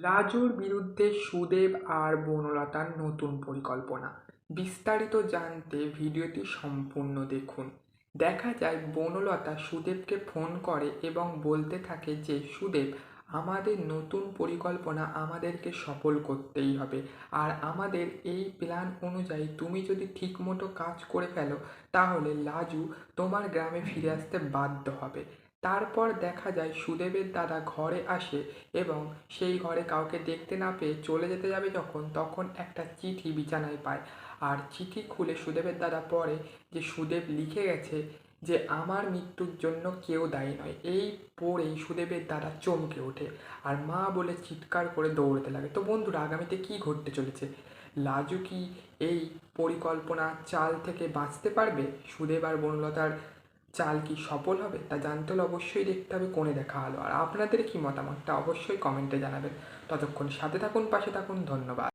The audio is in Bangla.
রাজুর বিরুদ্ধে সুদেব আর বনলতার নতুন পরিকল্পনা। বিস্তারিত জানতে ভিডিওটি সম্পূর্ণ দেখুন। দেখা যায় বনলতা সুদেবকে ফোন করে এবং বলতে থাকে যে সুদেব, আমাদের নতুন পরিকল্পনা আমাদেরকে সফল করতেই হবে, আর আমাদের এই প্ল্যান অনুযায়ী তুমি যদি ঠিকমতো কাজ করে ফেলো তাহলে লাজু তোমার গ্রামে ফিরে আসতে বাধ্য হবে। তারপর দেখা যায় সুদেবের দাদা ঘরে আসে এবং সেই ঘরে কাউকে দেখতে না পেয়ে চলে যেতে যাবে যখন, তখন একটা চিঠি বিছানায় পায়। আর চিঠি খুলে সুদেবের দাদা পড়ে যে সুদেব লিখে গেছে যে আমার মৃত্যুর জন্য কেউ দায়ী নয়। এই পড়েই সুদেবের দাদা চমকে ওঠে আর মা বলে চিৎকার করে দৌড়তে লাগে। তো বন্ধুরা, আগামীতে কী ঘটতে চলেছে? লাজু কি এই পরিকল্পনা চাল থেকে বাঁচতে পারবে? সুদেব আর বনলতার চাল কি সফল হবে? তা জানতে হলে অবশ্যই দেখতে হবে কোণে দেখা আলো। আর আপনাদের কি মতামত তা অবশ্যই কমেন্টে জানাবেন। ততক্ষণ সাথে থাকুন, পাশে থাকুন। ধন্যবাদ।